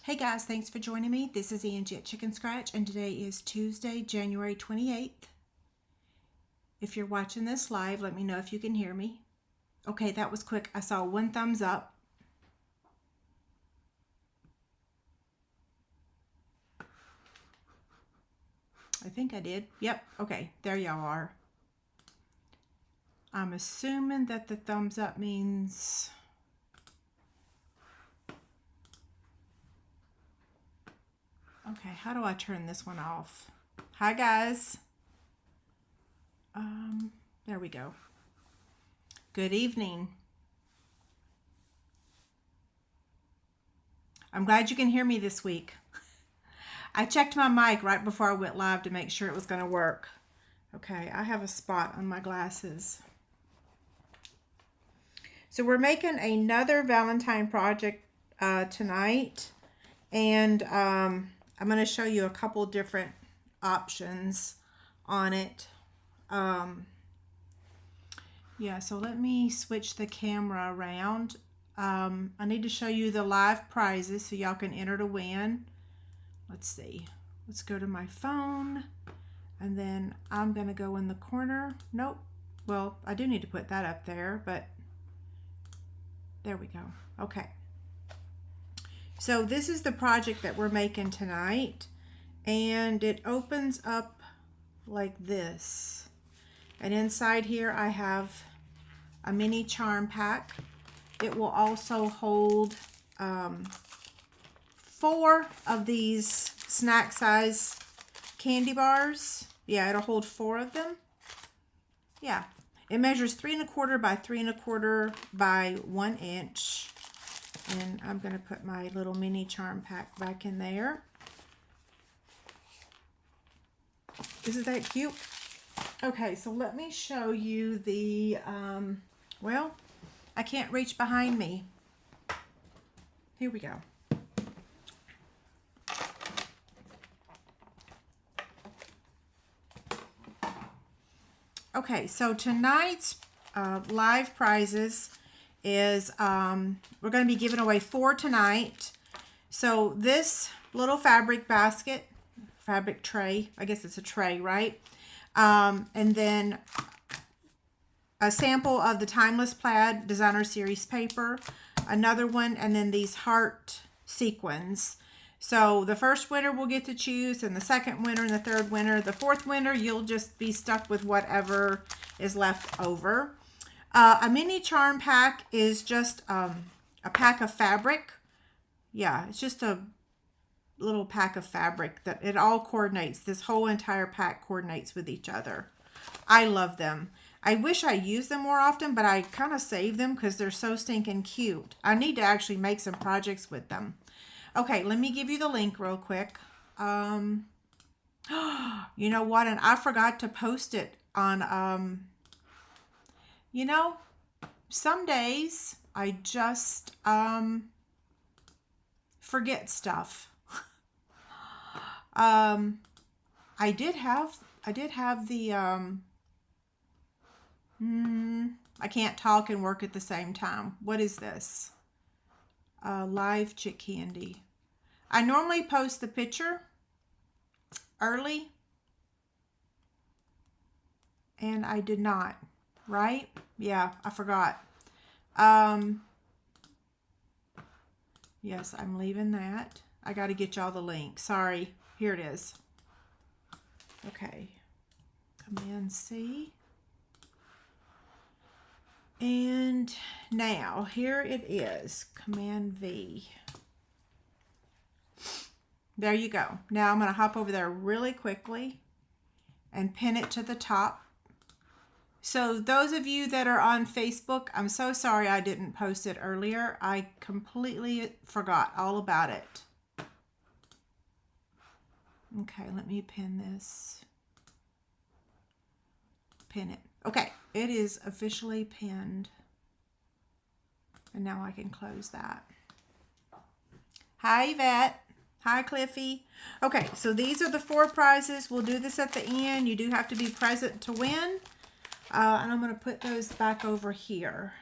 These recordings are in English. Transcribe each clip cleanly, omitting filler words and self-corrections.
Hey guys, thanks for joining me. This is Angie at ChicnScratch, and today is Tuesday, January 28th. If you're watching this live, let me know if you can hear me. Okay, that was quick. I saw one thumbs up. I think I did. Yep, okay, there y'all are. I'm assuming that the thumbs up means... Okay, how do I turn this one off? Hi guys. There we go. Good evening. I'm glad you can hear me this week. I checked my mic right before I went live to make sure it was going to work. Okay, I have a spot on my glasses. So we're making another Valentine project tonight, and I'm going to show you a couple different options on it. Yeah, so let me switch the camera around. I need to show you the live prizes so y'all can enter to win. Let's see. Let's go to my phone, and then I'm going to go in the corner. Nope. Well, I do need to put that up there, but there we go. Okay. So this is the project that we're making tonight, and it opens up like this. And inside here I have a mini charm pack. It will also hold 4 of these snack size candy bars. Yeah, it'll hold 4 of them. Yeah, it measures 3 1/4 by 3 1/4 by 1 inch. And I'm going to put my little mini charm pack back in there. Isn't that cute? Okay, so let me show you the, well, I can't reach behind me. Here we go. Okay, so tonight's live prizes is we're going to be giving away 4 tonight. So this little fabric basket, fabric tray, I guess it's a tray, right? And then a sample of the Timeless Plaid Designer Series paper, another one, and then these heart sequins. So the first winner will get to choose, and the second winner and the third winner. The fourth winner, you'll just be stuck with whatever is left over. A mini charm pack is just a pack of fabric. Yeah, it's just a little pack of fabric that it all coordinates. This whole entire pack coordinates with each other. I love them. I wish I used them more often, but I kind of save them because they're so stinking cute. I need to actually make some projects with them. Okay, let me give you the link real quick. You know what? And I forgot to post it on, you know, some days I just forget stuff. I did have the, I can't talk and work at the same time. What is this? Live chick candy. I normally post the picture early, and I did not, right? Yeah, I forgot. Yes, I'm leaving that. I got to get y'all the link. Sorry. Here it is. Okay. Command C. And now here it is. Command V. There you go. Now I'm going to hop over there really quickly and pin it to the top. So those of you that are on Facebook, I'm so sorry I didn't post it earlier. I completely forgot all about it. Okay, let me pin this. Pin it. Okay, it is officially pinned. And now I can close that. Hi, Yvette. Hi, Cliffy. Okay, so these are the 4 prizes. We'll do this at the end. You do have to be present to win. And I'm going to put those back over here.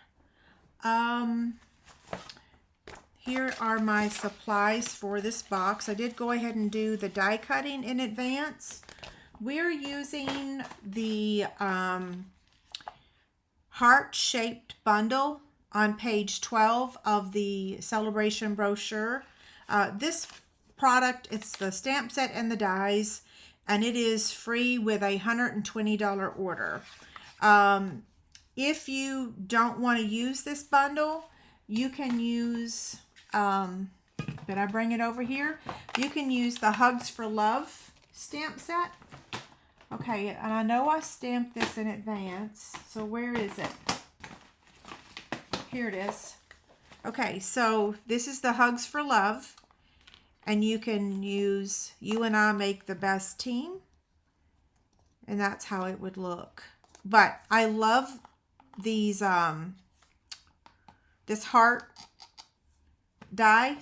here are my supplies for this box. I did go ahead and do the die cutting in advance. We're using the heart-shaped bundle on page 12 of the celebration brochure. This product, it's the stamp set and the dies, and it is free with a $120 order. If you don't want to use this bundle, you can use, did I bring it over here? You can use the Hugs for Love stamp set. Okay, and I know I stamped this in advance, so where is it? Here it is. Okay, so this is the Hugs for Love, and you can use You and I Make the Best Team, and that's how it would look. But I love these, this heart die.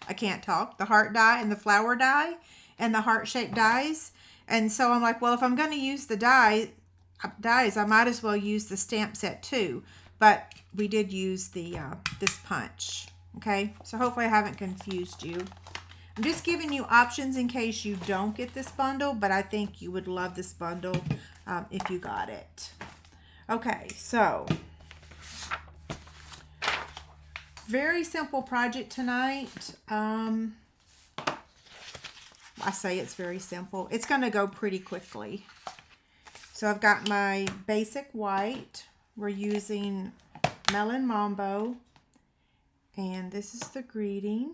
I can't talk. The heart die and the flower die and the heart-shaped dies. And so I'm like, well, if I'm going to use the dies, I might as well use the stamp set too. But we did use the this punch. Okay, so hopefully I haven't confused you. I'm just giving you options in case you don't get this bundle, but I think you would love this bundle if you got it. Okay, so very simple project tonight. I say it's very simple. It's going to go pretty quickly. So I've got my basic white. We're using Melon Mambo. And this is the greeting.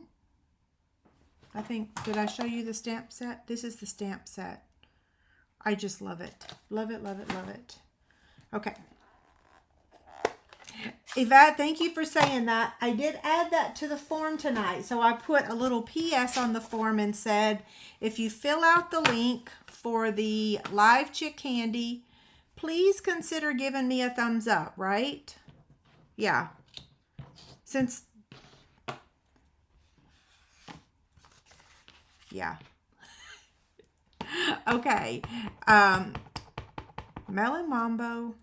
I think, did I show you the stamp set? This is the stamp set. I just love it. Love it, love it, love it. Okay. Yvette, thank you for saying that. I did add that to the form tonight. So I put a little PS on the form and said, if you fill out the link for the live chick candy, please consider giving me a thumbs up, right? Yeah. Since, yeah. Okay. Melon Mambo.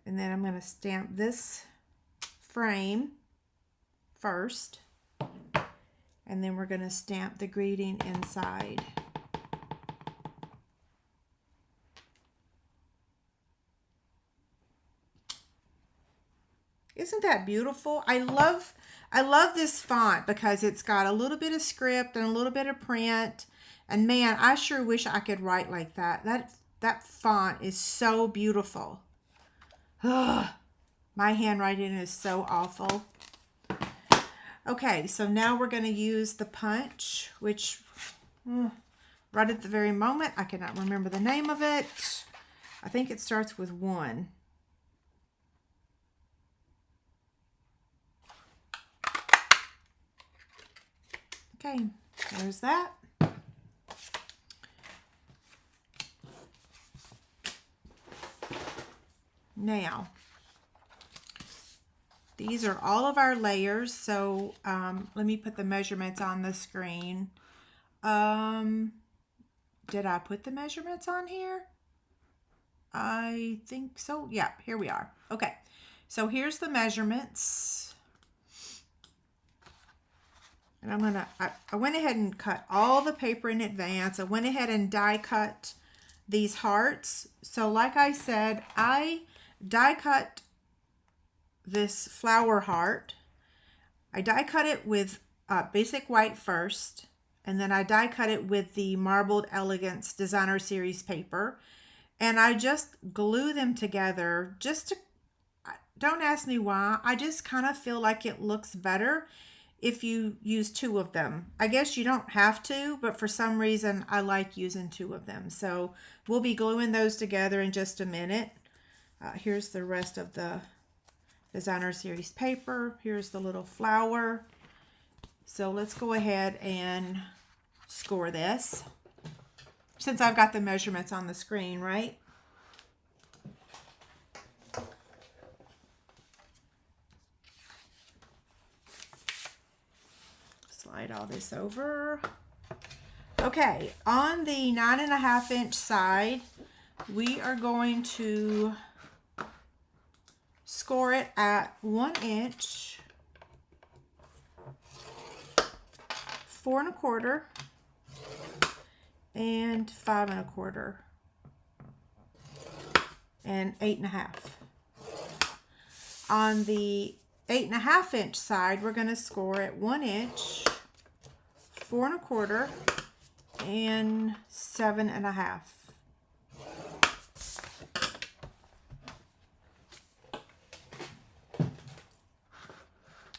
And then I'm going to stamp this frame first. And then we're going to stamp the greeting inside. Isn't that beautiful? I love this font because it's got a little bit of script and a little bit of print. And man, I sure wish I could write like that. That font is so beautiful. Ugh, my handwriting is so awful. Okay, so now we're going to use the punch, which right at the very moment, I cannot remember the name of it. I think it starts with 1. Okay, there's that. Now, these are all of our layers, so let me put the measurements on the screen. Did I put the measurements on here? I think so. Yeah, here we are. Okay, so here's the measurements. And I went ahead and cut all the paper in advance. I went ahead and die cut these hearts. So like I said, I die cut this flower heart. I die cut it with basic white first, and then I die cut it with the Marbled Elegance Designer Series paper, and I just glue them together just to, don't ask me why, I just kind of feel like it looks better if you use 2 of them. I guess you don't have to, but for some reason I like using 2 of them. So we'll be gluing those together in just a minute. Here's the rest of the Designer Series paper. Here's the little flower. So let's go ahead and score this, since I've got the measurements on the screen, right? Slide all this over. Okay, on the 9.5 inch side, we are going to score it at 1 inch 4 1/4 and 5 1/4 and 8 1/2. On the 8 1/2 inch side, we're going to score at 1 inch, 4 1/4 and 7 1/2.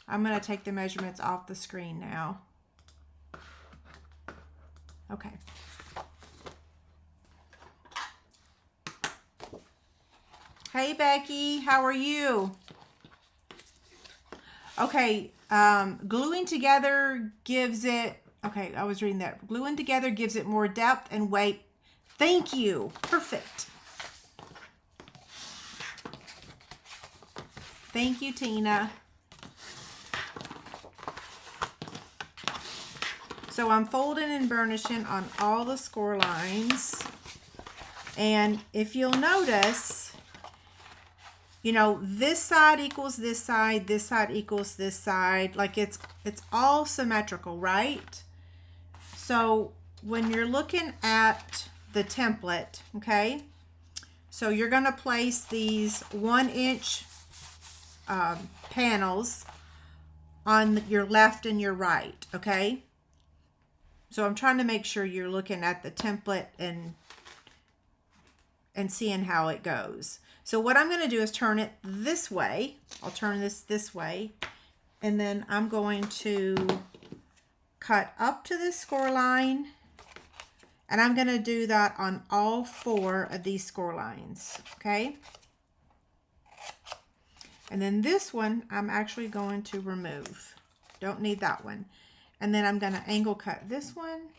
I'm going to take the measurements off the screen now. Okay. Hey Becky, how are you? Okay, gluing together gives it, okay, I was reading that. Gluing together gives it more depth and weight. Thank you. Perfect. Thank you, Tina. So I'm folding and burnishing on all the score lines. And if you'll notice, you know, this side equals this side equals this side. Like it's all symmetrical, right? So when you're looking at the template, okay, so you're going to place these 1 inch panels on your left and your right, okay? So I'm trying to make sure you're looking at the template and seeing how it goes. So what I'm going to do is turn it this way. I'll turn this way. And then I'm going to cut up to this score line. And I'm going to do that on all 4 of these score lines. Okay? And then this one, I'm actually going to remove. Don't need that one. And then I'm going to angle cut this one,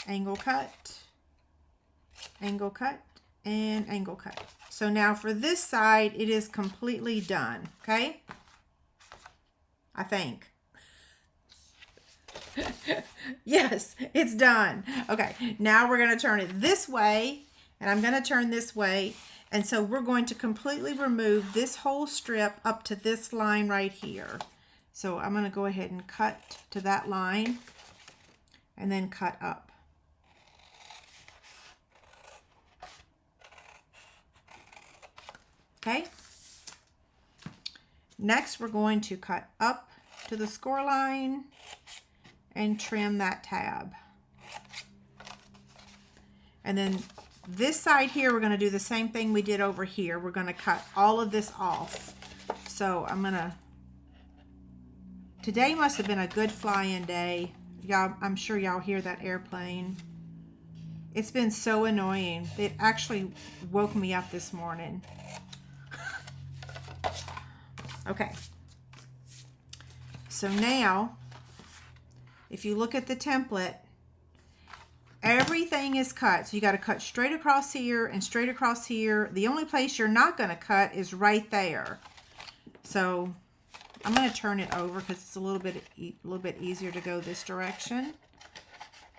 angle cut, and angle cut. So now for this side, it is completely done, okay? I think. Yes, it's done. Okay, now we're going to turn it this way, and I'm going to turn this way. And so we're going to completely remove this whole strip up to this line right here. So I'm going to go ahead and cut to that line and then cut up. Okay. Next, we're going to cut up to the score line and trim that tab. And then this side here, we're going to do the same thing we did over here. We're going to cut all of this off. So I'm going to, today must have been a good flying day. Y'all, I'm sure y'all hear that airplane. It's been so annoying. It actually woke me up this morning. Okay. So now, if you look at the template, everything is cut. So you got to cut straight across here and straight across here. The only place you're not going to cut is right there. So I'm going to turn it over because it's a little bit easier to go this direction.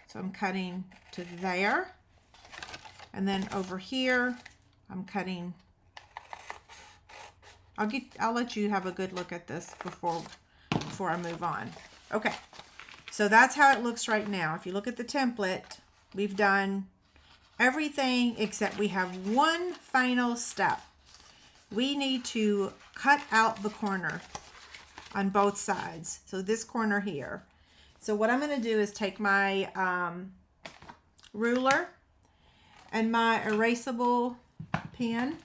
So I'm cutting to there. And then over here, I'm cutting. I'll let you have a good look at this before I move on. Okay. So that's how it looks right now. If you look at the template, we've done everything except we have one final step. We need to cut out the corner on both sides. So this corner here. So what I'm going to do is take my ruler and my erasable pen.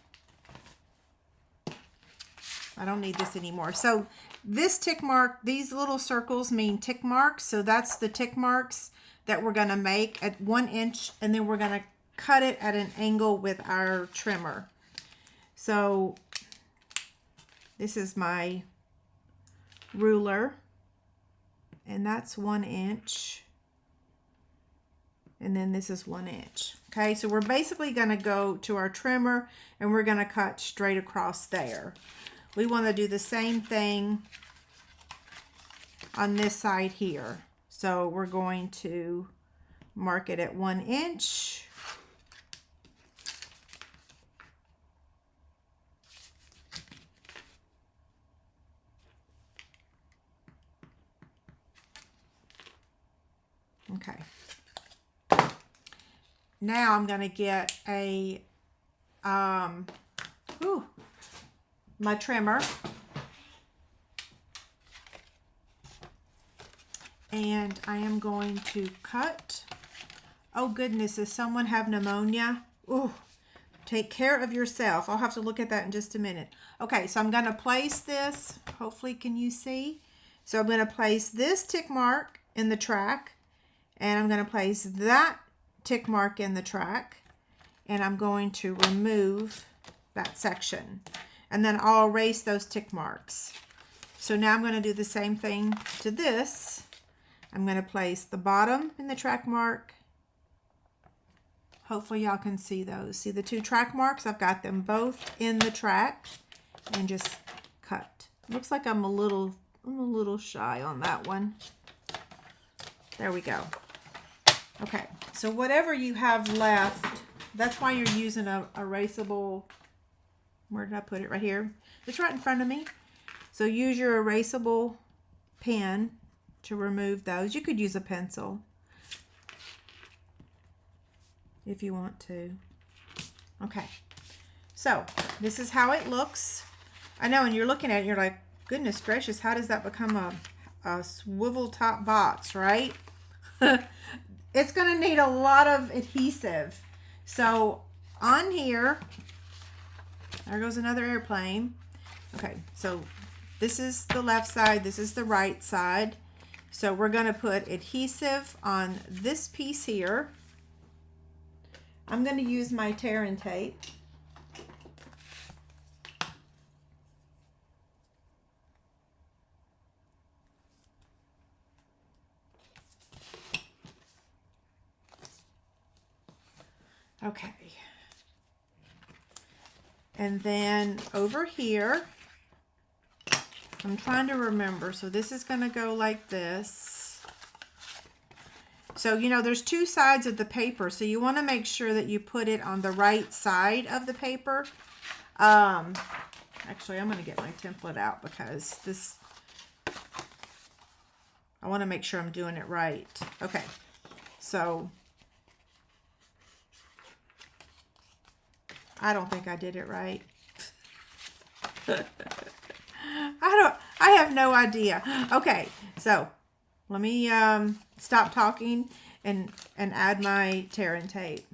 I don't need this anymore. So this tick mark, these little circles mean tick marks. So that's the tick marks that we're going to make at 1 inch, and then we're going to cut it at an angle with our trimmer. So this is my ruler, and that's 1 inch, and then this is 1 inch. Okay, so we're basically going to go to our trimmer and we're going to cut straight across there. We want to do the same thing on this side here. So we're going to mark it at 1 inch. Okay. Now I'm going to get a, my trimmer. And I am going to cut. Oh goodness, does someone have pneumonia? Ooh, take care of yourself. I'll have to look at that in just a minute. Okay, so I'm going to place this. Hopefully, can you see? So I'm going to place this tick mark in the track. And I'm going to place that tick mark in the track. And I'm going to remove that section. And then I'll erase those tick marks. So now I'm going to do the same thing to this. I'm going to place the bottom in the track mark. Hopefully y'all can see those. See the two track marks? I've got them both in the track and just cut. Looks like I'm a little shy on that one. There we go. Okay, so whatever you have left, that's why you're using a erasable, where did I put it? Right here. It's right in front of me. So use your erasable pen to remove those. You could use a pencil if you want to. Okay, so this is how it looks. I know, and you're looking at it, you're like, goodness gracious, how does that become a swivel top box, right? It's going to need a lot of adhesive. So on here, there goes another airplane. Okay, so this is the left side, this is the right side. So we're going to put adhesive on this piece here. I'm going to use my tear and tape. Okay. And then over here, I'm trying to remember. So this is going to go like this. So, you know, there's two sides of the paper. So you want to make sure that you put it on the right side of the paper. Actually, I'm going to get my template out because this, I want to make sure I'm doing it right. Okay. So I don't think I did it right. I have no idea. Okay, so let me stop talking and add my tear and tape.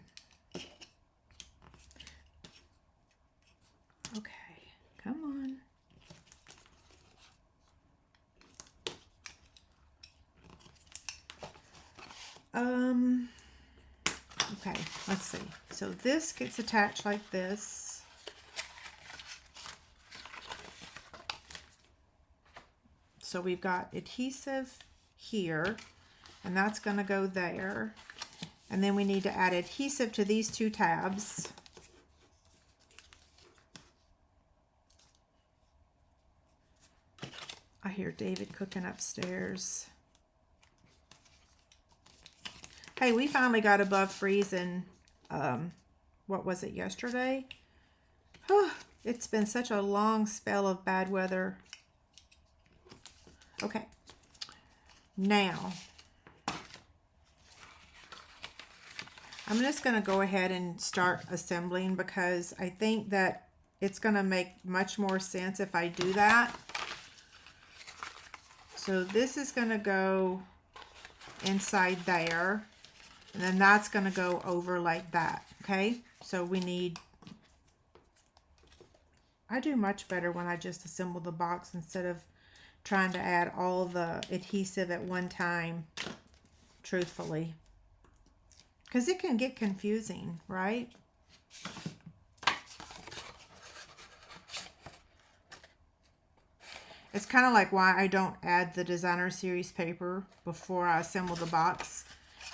Okay, come on. Okay, let's see. So this gets attached like this. So we've got adhesive here, and that's going to go there. And then we need to add adhesive to these two tabs. I hear David cooking upstairs. Hey, we finally got above freezing, what was it, yesterday? It's been such a long spell of bad weather. Okay, now, I'm just going to go ahead and start assembling because I think that it's going to make much more sense if I do that. So this is going to go inside there. And then that's going to go over like that, okay? So we need, I do much better when I just assemble the box instead of trying to add all the adhesive at one time, truthfully. Because it can get confusing, right? It's kind of like why I don't add the designer series paper before I assemble the box.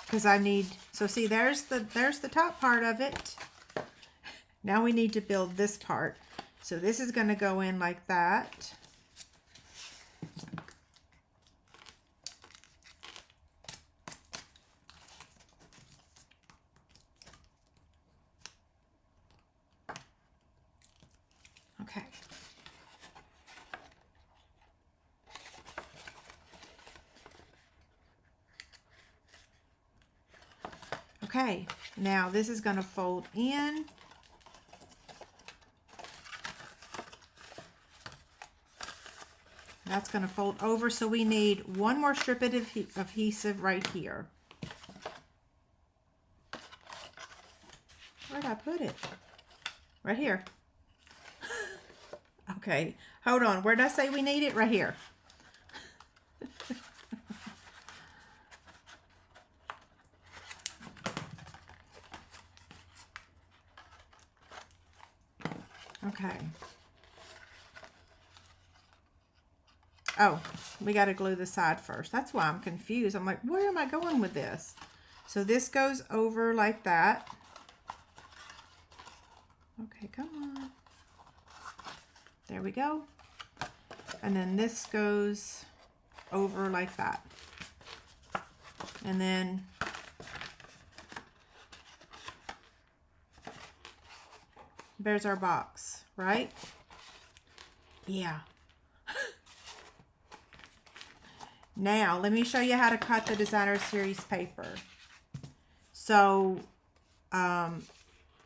Because I need, so see, there's the top part of it. Now we need to build this part. So this is going to go in like that. Okay. Okay, now this is going to fold in. That's going to fold over, so we need one more strip of adhesive right here. Where did I put it? Right here. Okay, hold on. Where did I say we need it? Right here. Okay. Oh, we got to glue the side first. That's why I'm confused. I'm like, where am I going with this? So this goes over like that. Okay, come on. There we go. And then this goes over like that. And then there's our box, right? Yeah. Now, let me show you how to cut the designer series paper. So,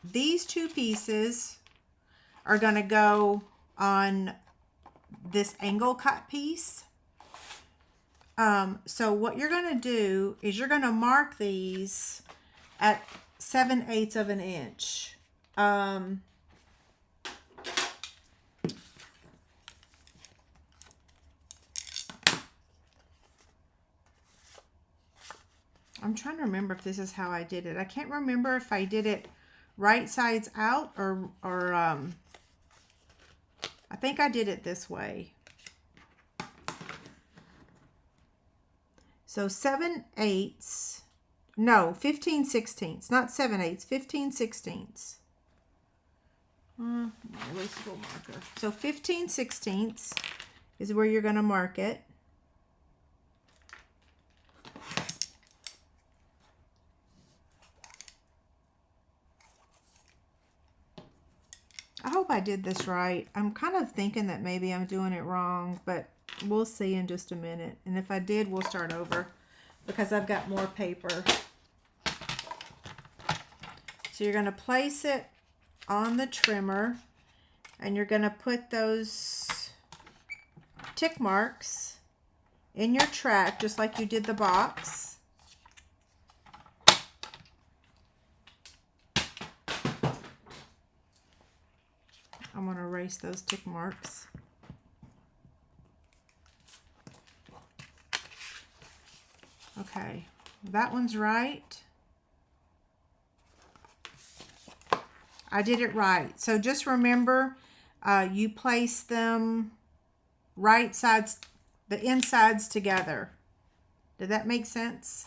these two pieces are going to go on this angle cut piece. So what you're going to do is you're going to mark these at 7/8 of an inch. I'm trying to remember if this is how I did it. I can't remember if I did it right sides out or I think I did it this way. So 7/8, no, 15/16, not 7/8, 15/16. My erasable marker. So 15/16 is where you're going to mark it. I hope I did this right. I'm kind of thinking that maybe I'm doing it wrong, but we'll see in just a minute. And if I did, we'll start over because I've got more paper. So you're going to place it on the trimmer and you're going to put those tick marks in your track just like you did the box. I'm going to erase those tick marks. Okay, that one's right. I did it right. So just remember, you place them right sides, the insides together. Did that make sense?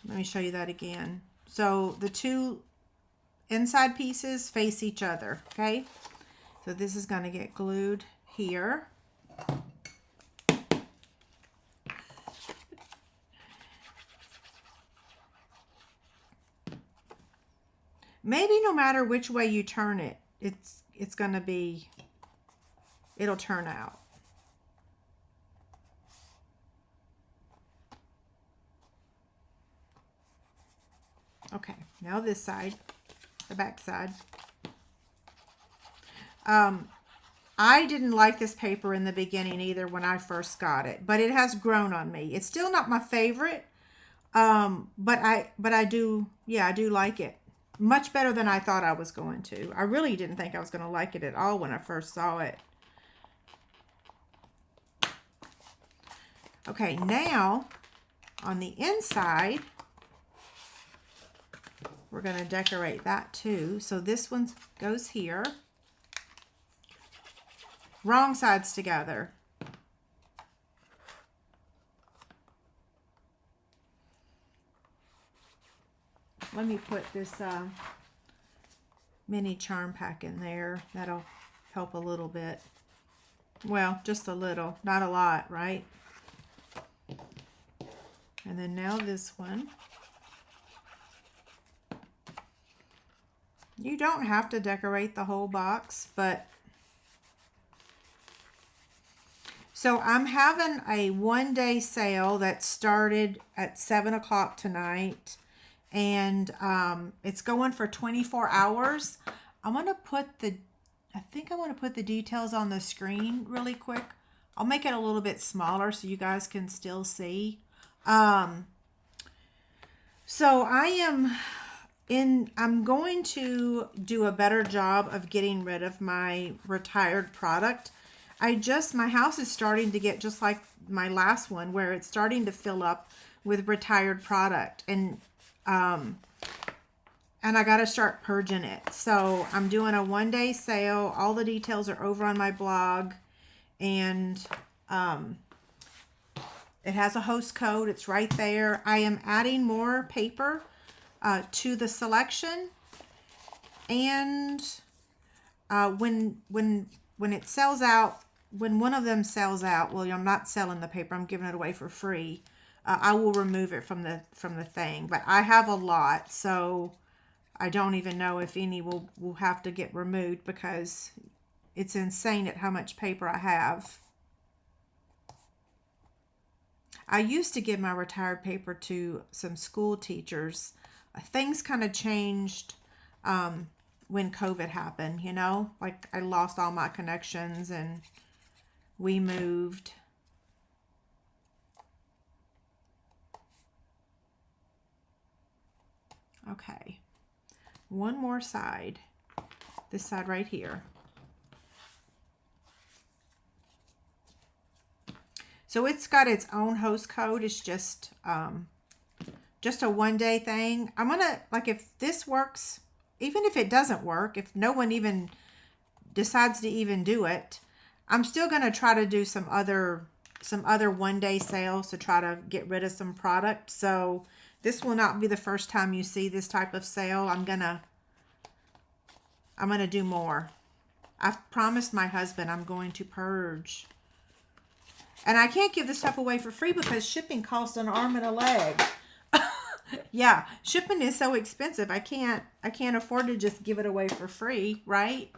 Let me show you that again. So the two inside pieces face each other, okay? So this is going to get glued here. Maybe no matter which way you turn it, it's going to be, it'll turn out. Okay, now this side, the back side. I didn't like this paper in the beginning either when I first got it, but it has grown on me. It's still not my favorite, but I do, yeah, I do like it. Much better than I thought I was going to. I really didn't think I was going to like it at all when I first saw it. Okay, now on the inside, we're going to decorate that too. So this one goes here. Wrong sides together. Let me put this mini charm pack in there. That'll help a little bit. Well, just a little, not a lot, right? And then now this one. You don't have to decorate the whole box, but So I'm having a 1-day sale that started at 7 o'clock tonight, and it's going for 24 hours. I want to put the, I think I want to put the details on the screen really quick. I'll make it a little bit smaller so you guys can still see. So I'm going to do a better job of getting rid of my retired product. My house is starting to get just like my last one, where it's starting to fill up with retired product, and I got to start purging it. So I'm doing a 1-day sale. All the details are over on my blog, and it has a host code. It's right there. I am adding more paper to the selection, and when it sells out, when one of them sells out, well, I'm not selling the paper. I'm giving it away for free. I will remove it from the thing, but I have a lot, so I don't even know if any will have to get removed, because it's insane at how much paper I have. I used to give my retired paper to some school teachers. Things kind of changed when COVID happened, you know? Like, I lost all my connections and we moved. Okay. One more side. This side right here. So it's got its own host code. It's just a 1-day thing. I'm gonna, like, if this works, even if it doesn't work, if no one even decides to even do it, I'm still gonna try to do some other 1-day sales to try to get rid of some product. So this will not be the first time you see this type of sale. I'm gonna do more. I've promised my husband I'm going to purge. And I can't give this stuff away for free because shipping costs an arm and a leg. Yeah, shipping is so expensive. I can't afford to just give it away for free, right?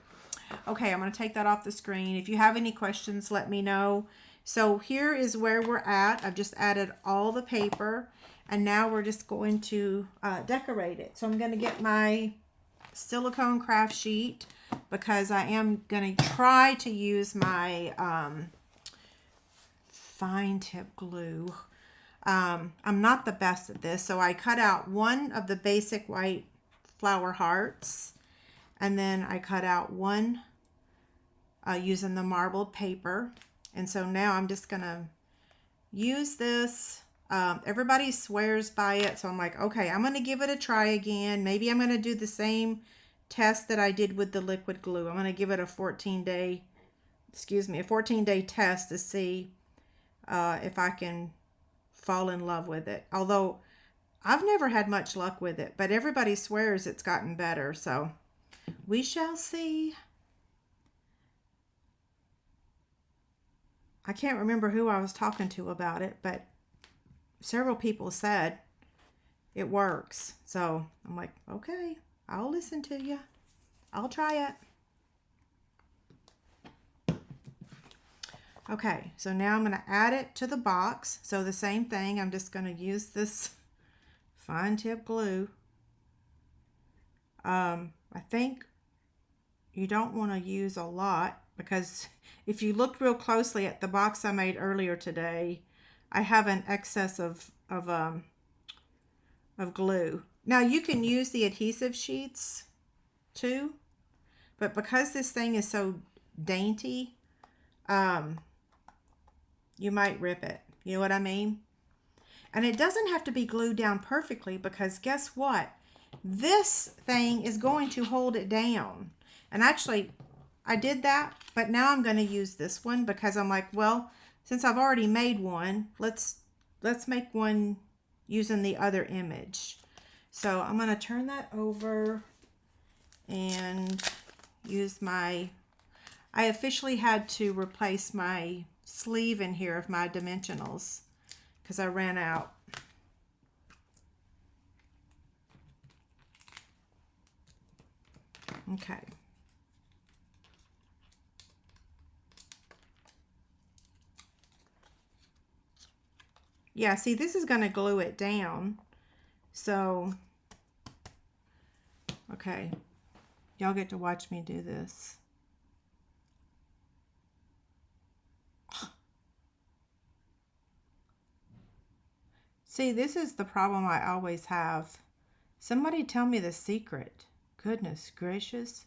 Okay, I'm going to take that off the screen. If you have any questions, let me know. So here is where we're at. I've just added all the paper, and now we're just going to decorate it. So I'm going to get my silicone craft sheet, because I am going to try to use my fine tip glue. I'm not the best at this, so I cut out one of the basic white flower hearts, and then I cut out one using the marbled paper. And so now I'm just gonna use this. Everybody swears by it, so I'm like, okay, I'm gonna give it a try again. Maybe I'm gonna do the same test that I did with the liquid glue. I'm gonna give it a 14-day test to see if I can fall in love with it. Although I've never had much luck with it, but everybody swears it's gotten better, so we shall see. I can't remember who I was talking to about it, but several people said it works. So I'm like, okay, I'll listen to you. I'll try it. Okay, so now I'm going to add it to the box. So the same thing, I'm just going to use this fine tip glue. I think you don't want to use a lot, because if you look real closely at the box I made earlier today, I have an excess of glue. Now you can use the adhesive sheets too, but because this thing is so dainty, you might rip it. You know what I mean? And it doesn't have to be glued down perfectly, because guess what? This thing is going to hold it down. And actually, I did that, but now I'm going to use this one, because I'm like, well, since I've already made one, let's make one using the other image. So I'm going to turn that over and use I officially had to replace my sleeve in here of my dimensionals because I ran out. Okay. Yeah, see, this is going to glue it down. So, okay. Y'all get to watch me do this. See, this is the problem I always have. Somebody tell me the secret. Goodness gracious.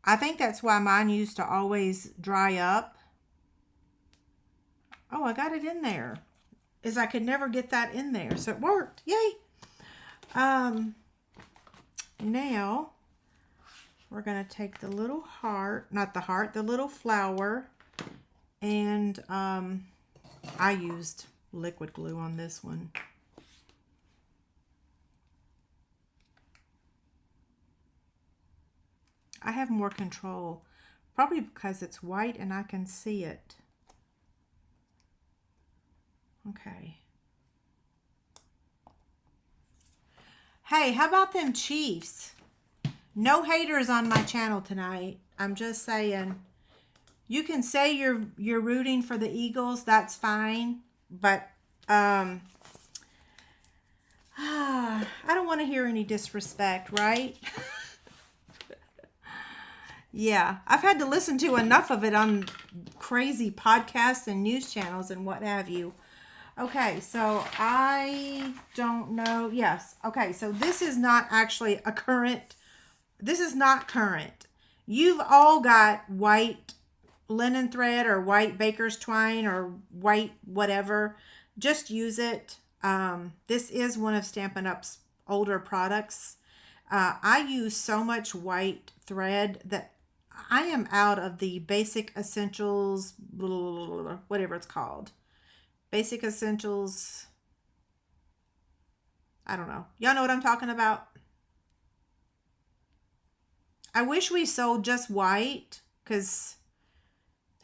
I think that's why mine used to always dry up. Oh, I got it in there. Is I could never get that in there. So it worked. Yay. Now we're going to take the little heart, not the heart, the little flower. And I used liquid glue on this one. I have more control, probably because it's white and I can see it. Okay. Hey, how about them Chiefs? No haters on my channel tonight. I'm just saying. You can say you're rooting for the Eagles, that's fine, but I don't want to hear any disrespect, right? Yeah, I've had to listen to enough of it on crazy podcasts and news channels and what have you. Okay, so I don't know. Yes. Okay, so this is not actually a current. This is not current. You've all got white linen thread or white baker's twine or white whatever. Just use it. This is one of Stampin' Up's older products. I use so much white thread that I am out of the Basic Essentials, whatever it's called. Basic Essentials. I don't know. Y'all know what I'm talking about? I wish we sold just white, because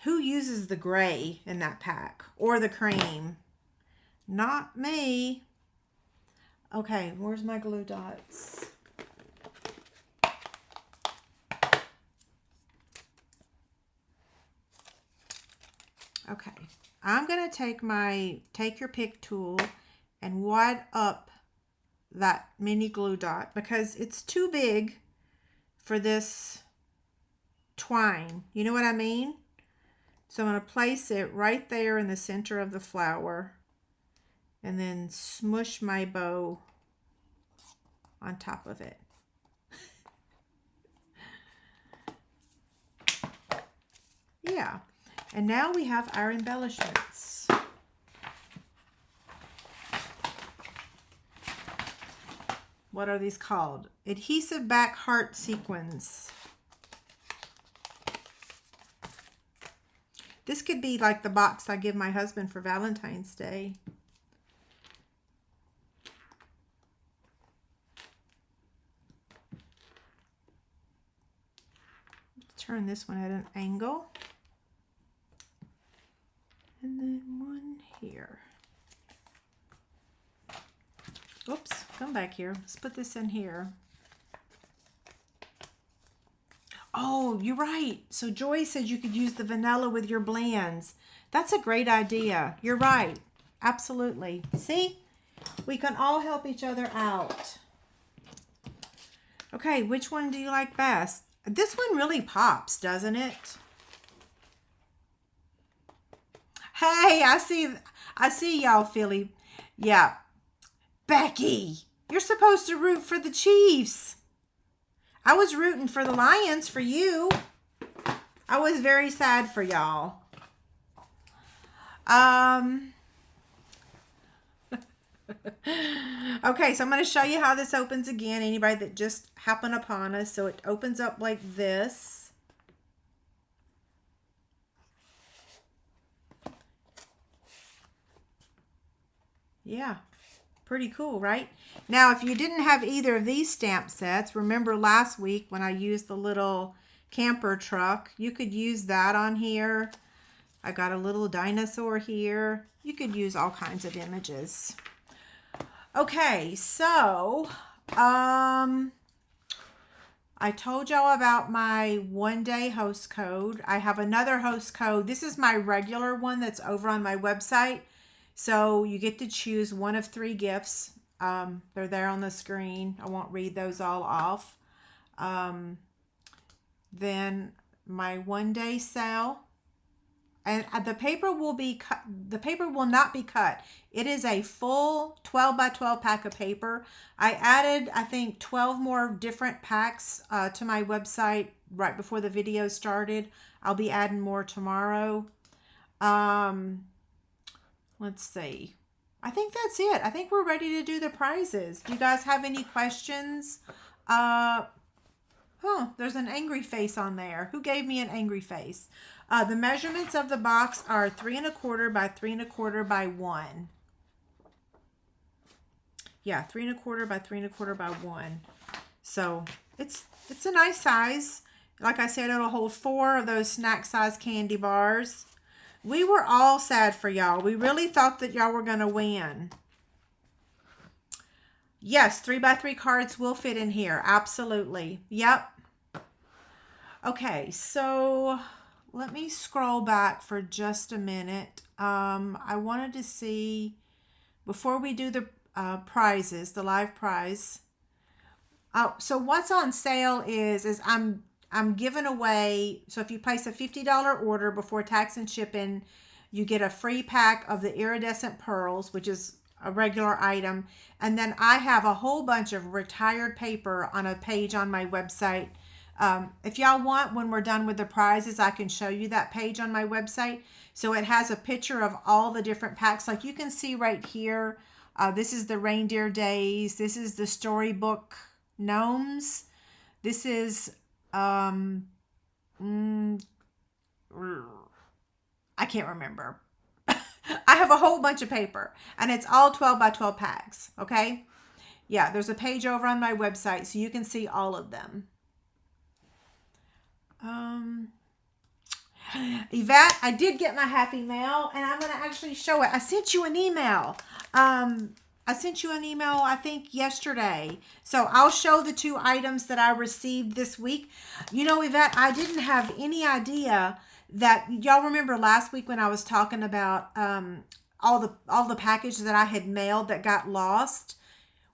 who uses the gray in that pack? Or the cream? Not me. Okay, where's my glue dots? Okay, I'm going to take my take your pick tool and wad up that mini glue dot because it's too big for this twine. You know what I mean? So I'm going to place it right there in the center of the flower and then smush my bow on top of it. Yeah. And now we have our embellishments. What are these called? Adhesive back heart sequins. This could be like the box I give my husband for Valentine's Day. Let's turn this one at an angle. And then one here. Oops, come back here. Let's put this in here. Oh, you're right. So Joy said you could use the vanilla with your blends. That's a great idea. You're right. Absolutely. See? We can all help each other out. Okay, which one do you like best? This one really pops, doesn't it? Hey, I see y'all, Philly. Yeah. Becky, you're supposed to root for the Chiefs. I was rooting for the Lions for you. I was very sad for y'all. Okay, so I'm going to show you how this opens again. Anybody that just happened upon us. So it opens up like this. Yeah, pretty cool, right? Now, if you didn't have either of these stamp sets, remember last week when I used the little camper truck, you could use that on here. I got a little dinosaur here. You could use all kinds of images. Okay, so I told y'all about my one-day host code. I have another host code. This is my regular one that's over on my website. So you get to choose one of 3 gifts. They're there on the screen. I won't read those all off. Then my 1-day sale. And the paper will be cut. The paper will not be cut. It is a full 12 by 12 pack of paper. I added, I think, 12 more different packs to my website right before the video started. I'll be adding more tomorrow. Let's see. I think that's it. I think we're ready to do the prizes. Do you guys have any questions? There's an angry face on there. Who gave me an angry face? The measurements of the box are 3 1/4 by 3 1/4 by 1. Yeah, 3 1/4 by 3 1/4 by 1. So it's a nice size. Like I said, it'll hold 4 of those snack size candy bars. We were all sad for y'all. We really thought that y'all were going to win. Yes, 3 by 3 cards will fit in here. Absolutely. Yep. Okay, so let me scroll back for just a minute. I wanted to see, before we do the prizes, the live prize. So what's on sale is I'm giving away, so if you place a $50 order before tax and shipping, you get a free pack of the iridescent pearls, which is a regular item. And then I have a whole bunch of retired paper on a page on my website. If y'all want, when we're done with the prizes, I can show you that page on my website. So it has a picture of all the different packs. Like you can see right here, this is the Reindeer Days. This is the Storybook Gnomes. This is, I can't remember. I have a whole bunch of paper, and it's all 12 by 12 packs, okay? Yeah, there's a page over on my website, so you can see all of them. Yvette, I did get my happy mail, and I'm going to actually show it. I sent you an email. I sent you an email, I think, yesterday. So I'll show the 2 items that I received this week. You know, Yvette, I didn't have any idea that, y'all remember last week when I was talking about all the packages that I had mailed that got lost?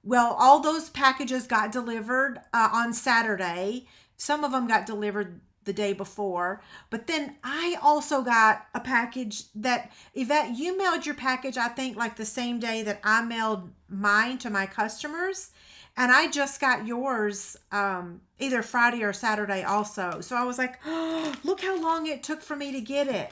Well, all those packages got delivered on Saturday. Some of them got delivered the day before. But then I also got a package that, Yvette, you mailed your package, I think, like the same day that I mailed mine to my customers. And I just got yours either Friday or Saturday also. So I was like, oh, look how long it took for me to get it.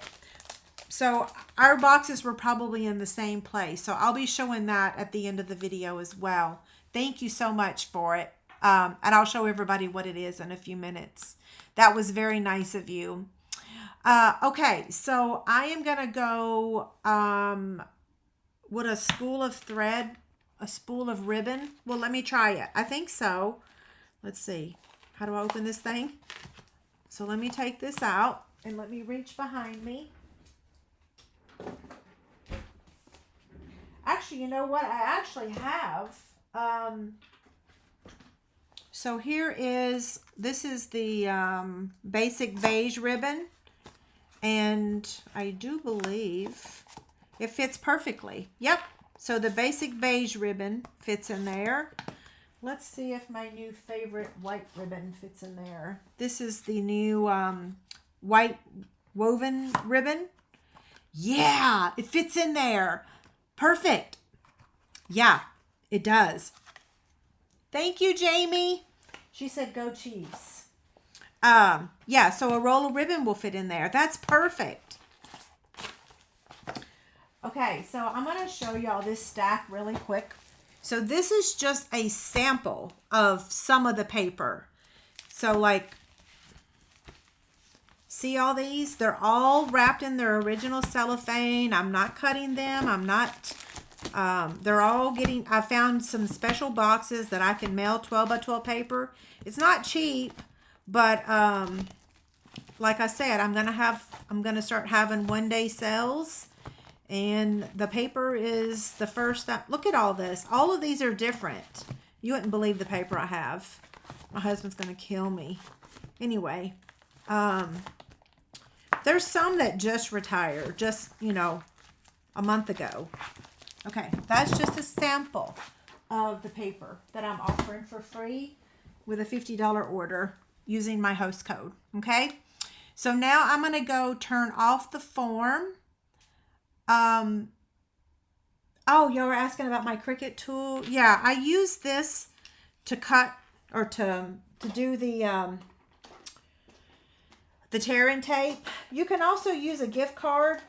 So our boxes were probably in the same place. So I'll be showing that at the end of the video as well. Thank you so much for it. And I'll show everybody what it is in a few minutes. That was very nice of you. Okay, so I am going to go with a spool of thread, a spool of ribbon. Well, let me try it. I think so. Let's see. How do I open this thing? So let me take this out and let me reach behind me. Actually, you know what? I actually have. So here is, this is the basic beige ribbon. And I do believe it fits perfectly. Yep. So the basic beige ribbon fits in there. Let's see if my new favorite white ribbon fits in there. This is the new white woven ribbon. Yeah, it fits in there. Perfect. Yeah, it does. Thank you, Jamie. She said go cheese. Yeah, so a roll of ribbon will fit in there. That's perfect. Okay, so I'm going to show y'all this stack really quick. So this is just a sample of some of the paper. So like, see all these? They're all wrapped in their original cellophane. I'm not cutting them. I'm not, they're all getting, I found some special boxes that I can mail 12 by 12 paper. It's not cheap, but like I said, I'm going to start having 1-day sales. And the paper is the first, look at all this. All of these are different. You wouldn't believe the paper I have. My husband's going to kill me. Anyway, there's some that just retire. Just, you know, a month ago. Okay, that's just a sample of the paper that I'm offering for free with a $50 order using my host code. Okay, so now I'm going to go turn off the form. Oh, y'all were asking about my Cricut tool. Yeah, I use this to cut or to do the tear-in tape. You can also use a gift card.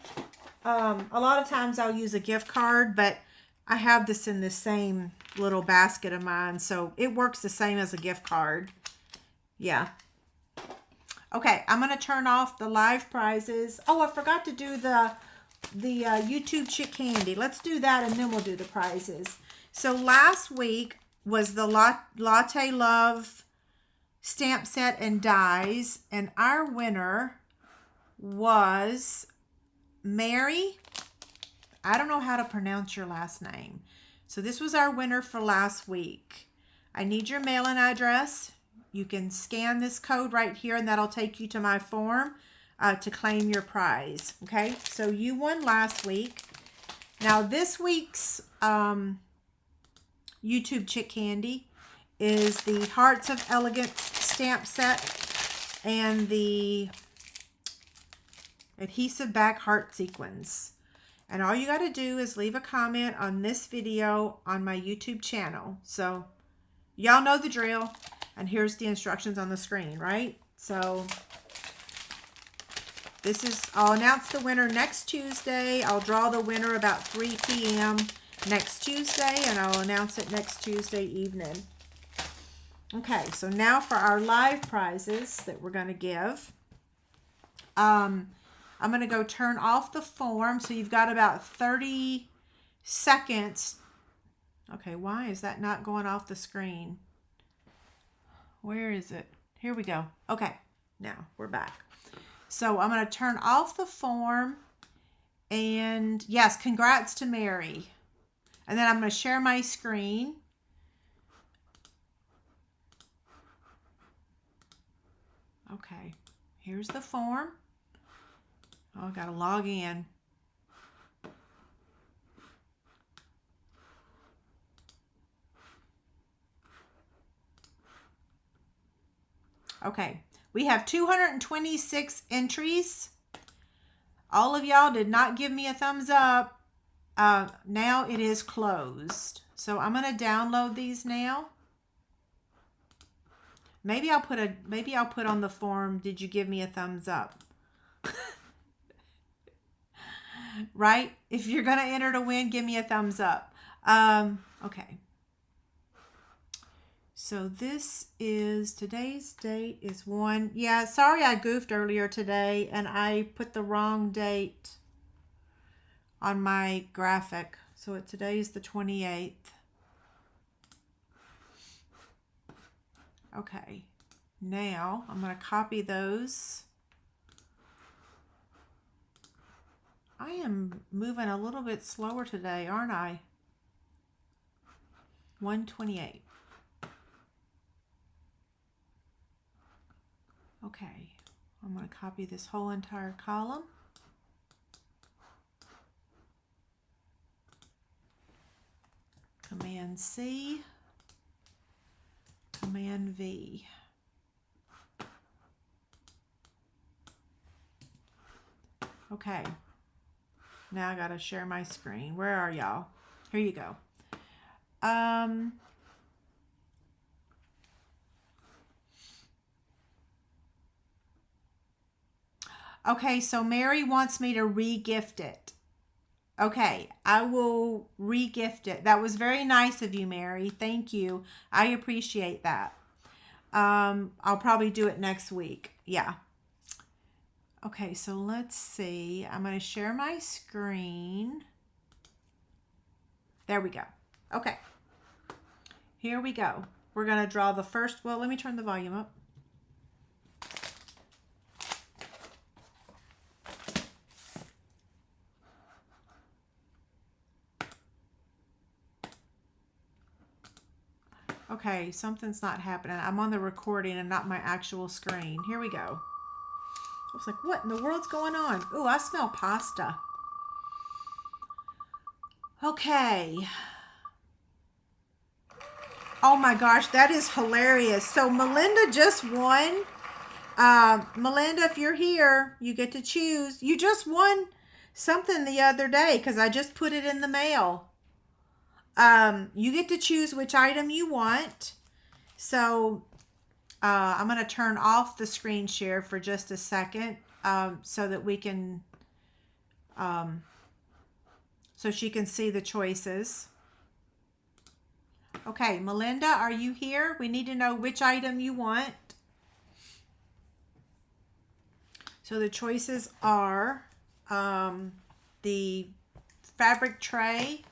A lot of times I'll use a gift card, but I have this in the same little basket of mine, so it works the same as a gift card. Yeah. Okay, I'm going to turn off the live prizes. Oh, I forgot to do the YouTube Chick Candy. Let's do that, and then we'll do the prizes. So last week was the Latte Love stamp set and dies, and our winner was Mary. I don't know how to pronounce your last name. So this was our winner for last week. I need your mailing address. You can scan this code right here, and that'll take you to my form to claim your prize. Okay, so you won last week. Now this week's YouTube Chick Candy is the Hearts of Elegance stamp set and the adhesive back heart sequins. And all you got to do is leave a comment on this video on my YouTube channel. So y'all know the drill. And here's the instructions on the screen, right? So I'll announce the winner next Tuesday. I'll draw the winner about 3 p.m. next Tuesday, and I'll announce it next Tuesday evening. Okay, so now for our live prizes that we're going to give. I'm going to go turn off the form, so you've got about 30 seconds. Okay, why is that not going off the screen? Where is it? Here we go. Okay, now we're back. So I'm going to turn off the form, and yes, congrats to Mary. And then I'm going to share my screen. Okay, here's the form. Oh, I got to log in. Okay, we have 226 entries. All of y'all did not give me a thumbs up. Now it is closed. So I'm going to download these now. Maybe I'll put on the form, did you give me a thumbs up? Right? If you're going to enter to win, give me a thumbs up. Okay. So this is, today's date is 1. Yeah, sorry I goofed earlier today and I put the wrong date on my graphic. So today's the 28th. Okay, now I'm going to copy those. I am moving a little bit slower today, aren't I? 128. Okay, I'm going to copy this whole entire column. Command C, Command V. Okay, now I got to share my screen. Where are y'all? Here you go. Okay, so Mary wants me to re-gift it. Okay, I will re-gift it. That was very nice of you, Mary. Thank you. I appreciate that. I'll probably do it next week. Yeah. Okay, so let's see. I'm going to share my screen. There we go. Okay. Here we go. We're going to draw the first. Well, let me turn the volume up. Okay, something's not happening. I'm on the recording and not my actual screen. Here we go. I was like, what in the world's going on? Ooh, I smell pasta. Okay. Oh my gosh, that is hilarious. So Melinda just won. Melinda, if you're here, you get to choose. You just won something the other day because I just put it in the mail. You get to choose which item you want. So I'm going to turn off the screen share for just a second so that we can, so she can see the choices. Okay, Melinda, are you here? We need to know which item you want. So the choices are the fabric tray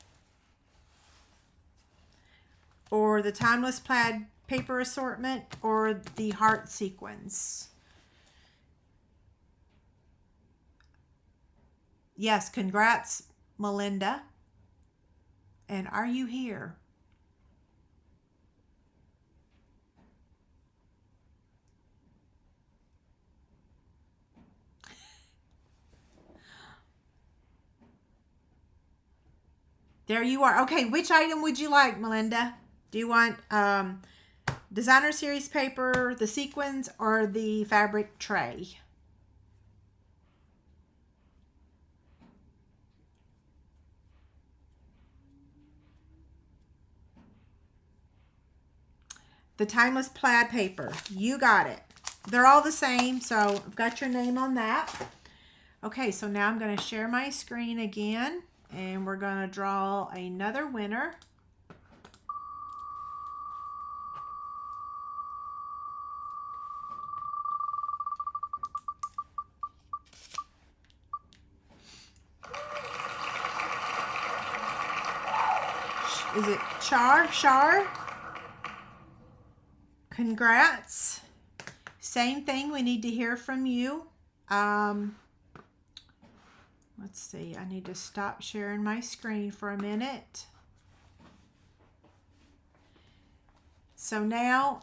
or the timeless plaid paper assortment or the heart sequins. Yes, congrats, Melinda. And are you here? There you are. Okay, which item would you like, Melinda? Do you want designer series paper, the sequins, or the fabric tray? The timeless plaid paper. You got it. They're all the same, so I've got your name on that. Okay, so now I'm going to share my screen again, and we're going to draw another winner. Is it Char? Congrats. Same thing, we need to hear from you. Let's see, I need to stop sharing my screen for a minute. So now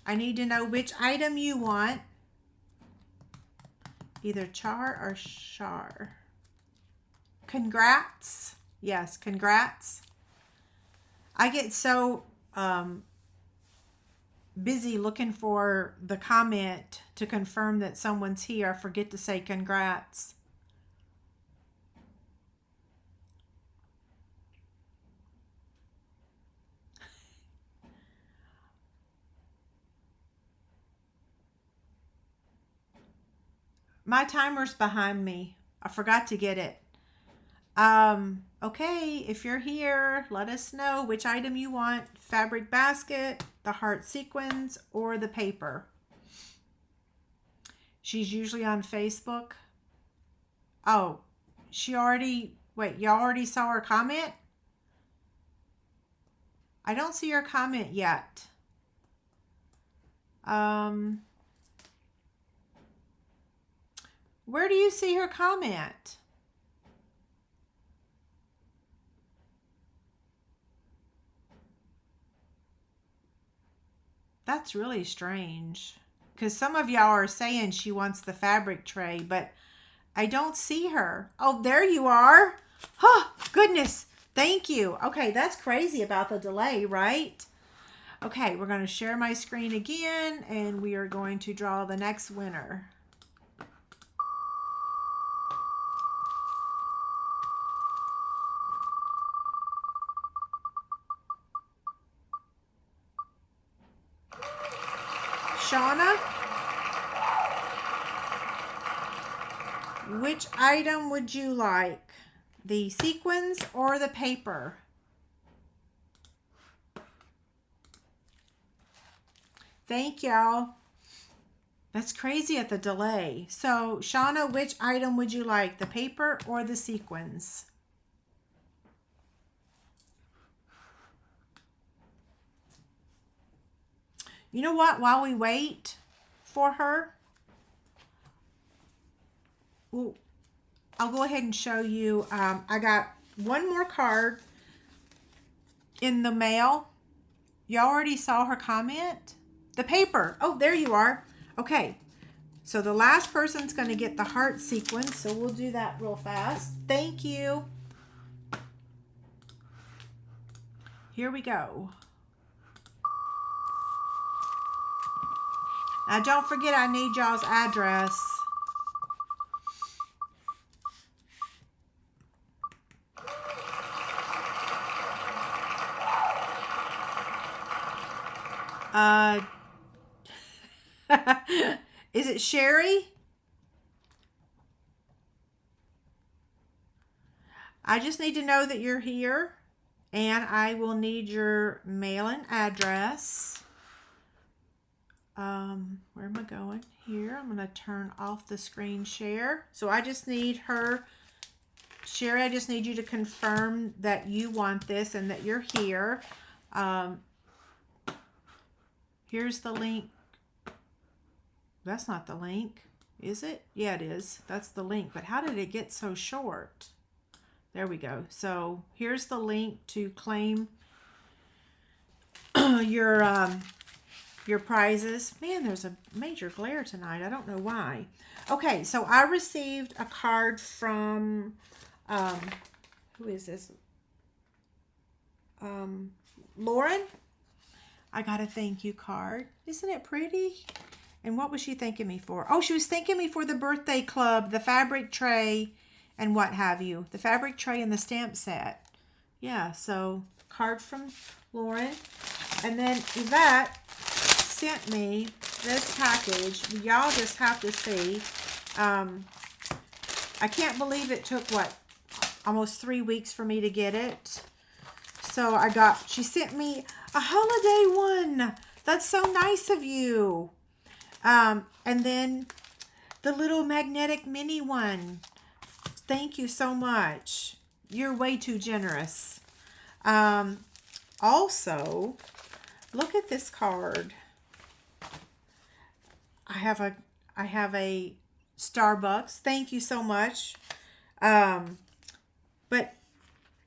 I need to know which item you want. Either Char or Shar. Congrats. Yes, congrats. I get so busy looking for the comment to confirm that someone's here, I forget to say congrats. My timer's behind me. I forgot to get it. Okay, if you're here, let us know which item you want. Fabric basket, the heart sequins, or the paper. She's usually on Facebook. Oh, wait, y'all already saw her comment? I don't see her comment yet. Where do you see her comment? That's really strange because some of y'all are saying she wants the fabric tray, but I don't see her. Oh, there you are. Oh, goodness. Thank you. Okay, that's crazy about the delay, right? Okay, we're going to share my screen again, and we are going to draw the next winner. Shauna, which item would you like? The sequins or the paper? Thank y'all. That's crazy at the delay. So, Shauna, which item would you like? The paper or the sequins? You know what? While we wait for her, I'll go ahead and show you. I got one more card in the mail. You already saw her comment. The paper. Oh, there you are. Okay. So the last person's going to get the heart sequence. So we'll do that real fast. Thank you. Here we go. Now don't forget I need y'all's address. Is it Sherry? I just need to know that you're here, and I will need your mailing address. Where am I going? Here. I'm going to turn off the screen share. So I just need her, Sherry, I just need you to confirm that you want this and that you're here. Here's the link. That's not the link, is it? Yeah, it is. That's the link. But how did it get so short? There we go. So here's the link to claim your prizes. Man, there's a major glare tonight. I don't know why. Okay, so I received a card from, who is this? Lauren. I got a thank you card. Isn't it pretty? And what was she thanking me for? Oh, she was thanking me for the birthday club, the fabric tray, and what have you. The fabric tray and the stamp set. Yeah, so card from Lauren. And then Yvette sent me this package. Y'all just have to see. I can't believe it took, what, almost 3 weeks for me to get it. So she sent me a holiday one. That's so nice of you. And then the little magnetic mini one. Thank you so much. You're way too generous. Also, look at this card. I have a Starbucks. Thank you so much. But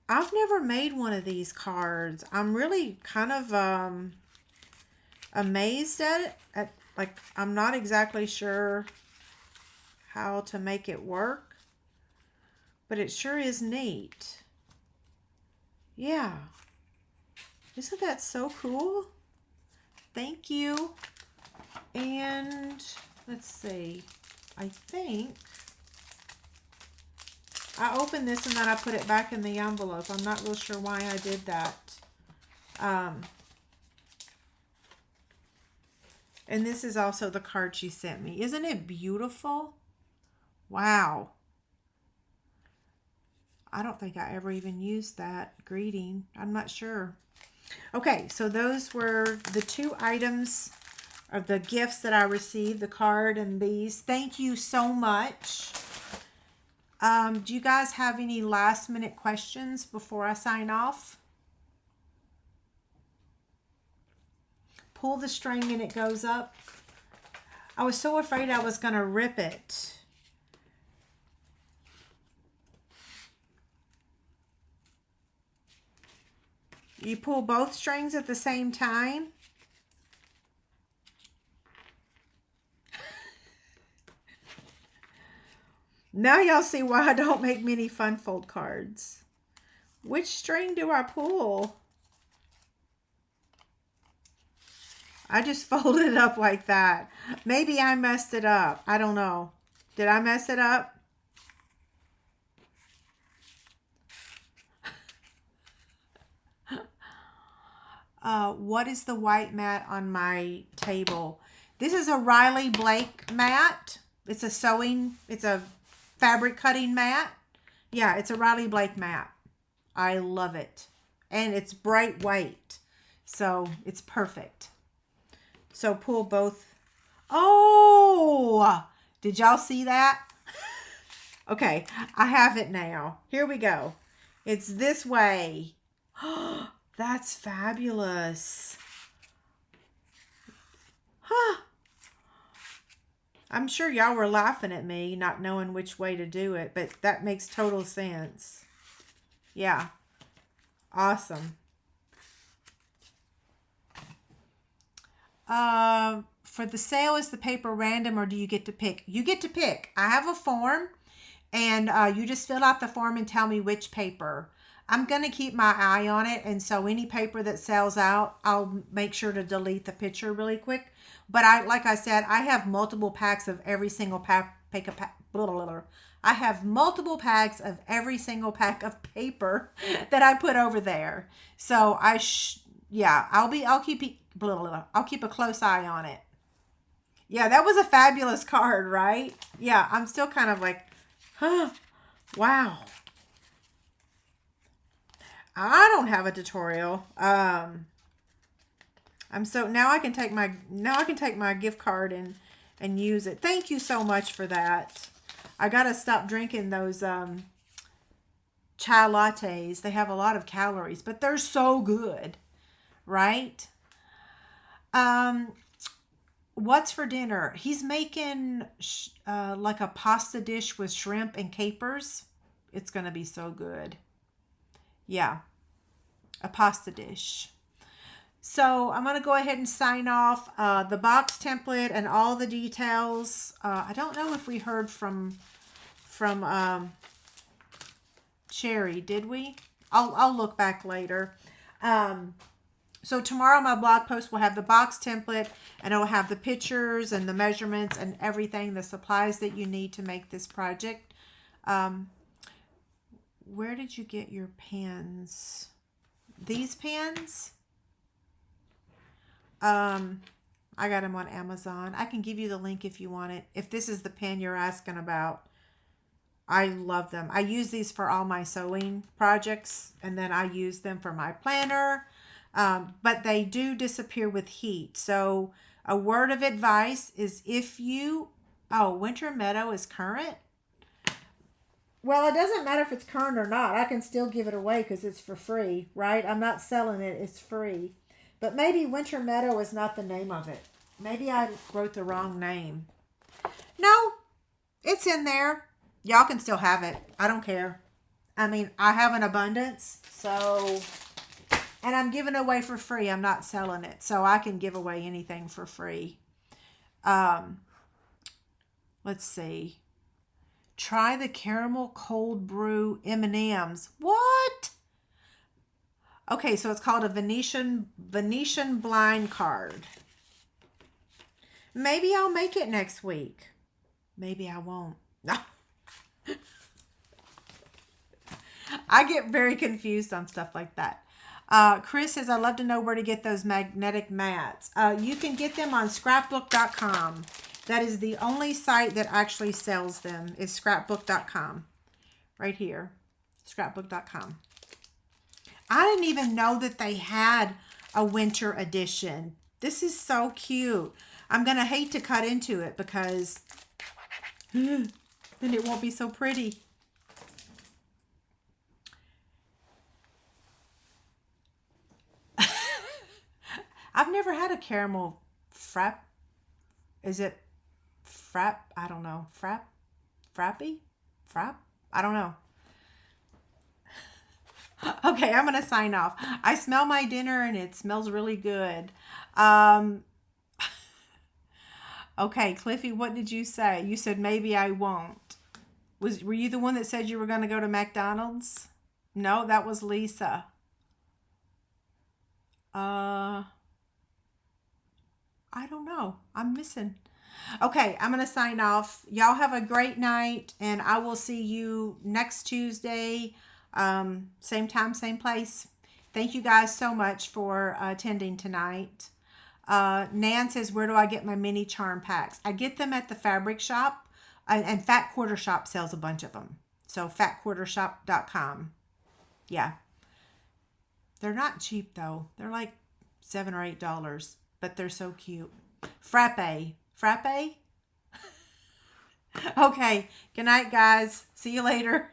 I've never made one of these cards. I'm really kind of amazed at it. Like, I'm not exactly sure how to make it work, but it sure is neat. Yeah. Isn't that so cool? Thank you. And let's see. I think I opened this and then I put it back in the envelope. I'm not real sure why I did that. And this is also the card she sent me. Isn't it beautiful? Wow. I don't think I ever even used that greeting. I'm not sure. Okay, so those were the 2 items of the gifts that I received, the card and these. Thank you so much. Do you guys have any last minute questions before I sign off? Pull the string and it goes up. I was so afraid I was going to rip it. You pull both strings at the same time. Now y'all see why I don't make many fun fold cards. Which string do I pull? I just folded it up like that. Maybe I messed it up. I don't know. Did I mess it up? What is the white mat on my table? This is a Riley Blake mat. It's a fabric cutting mat. Yeah, it's a Riley Blake mat. I love it. And it's bright white. So it's perfect. So pull both. Oh, did y'all see that? Okay, I have it now. Here we go. It's this way. That's fabulous. Huh. I'm sure y'all were laughing at me not knowing which way to do it, but that makes total sense. Yeah. Awesome. for the sale, is the paper random or do you get to pick? You get to pick. I have a form, and you just fill out the form and tell me which paper. I'm going to keep my eye on it, and so any paper that sells out, I'll make sure to delete the picture really quick. But like I said, I have multiple packs of every single I have multiple packs of every single pack of paper that I put over there. So I'll keep a close eye on it. Yeah, that was a fabulous card, right? Yeah, I'm still kind of like, huh, wow. I don't have a tutorial. Now I can take my gift card and use it. Thank you so much for that. I gotta stop drinking those chai lattes. They have a lot of calories, but they're so good, right? What's for dinner? He's making like a pasta dish with shrimp and capers. It's gonna be so good. Yeah, a pasta dish. So I'm going to go ahead and sign off the box template and all the details. I don't know if we heard from Sherry, did we? I'll look back later. So tomorrow my blog post will have the box template, and it'll have the pictures and the measurements and everything, the supplies that you need to make this project. Where did you get your pens? These pens? I got them on Amazon. I can give you the link if you want it. If this is the pen you're asking about, I love them. I use these for all my sewing projects, and then I use them for my planner. But they do disappear with heat. So a word of advice is Winter Meadow is current. Well, it doesn't matter if it's current or not. I can still give it away because it's for free, right? I'm not selling it. It's free. But maybe Winter Meadow is not the name of it. Maybe I wrote the wrong name. No, it's in there. Y'all can still have it. I don't care. I mean, I have an abundance. So, and I'm giving it away for free. I'm not selling it. So I can give away anything for free. Let's see. Try the caramel cold brew M&Ms. What? Okay, so it's called a Venetian blind card. Maybe I'll make it next week. Maybe I won't. I get very confused on stuff like that. Chris says, I'd love to know where to get those magnetic mats. You can get them on scrapbook.com. That is the only site that actually sells them, is scrapbook.com. Right here, scrapbook.com. I didn't even know that they had a winter edition. This is so cute. I'm going to hate to cut into it because then it won't be so pretty. I've never had a caramel frap. Is it frap? I don't know. Frappy? Frap? I don't know. Okay, I'm going to sign off. I smell my dinner and it smells really good. Okay, Cliffy, what did you say? You said maybe I won't. Were you the one that said you were going to go to McDonald's? No, that was Lisa. I don't know. I'm missing. Okay, I'm going to sign off. Y'all have a great night, and I will see you next Tuesday. Same time, same place. Thank you guys so much for attending tonight. Nan says, where do I get my mini charm packs? I get them at the fabric shop, and Fat Quarter Shop sells a bunch of them. So fatquartershop.com. Yeah. They're not cheap though. They're like $7 or $8, but they're so cute. Frappe. Okay. Good night, guys. See you later.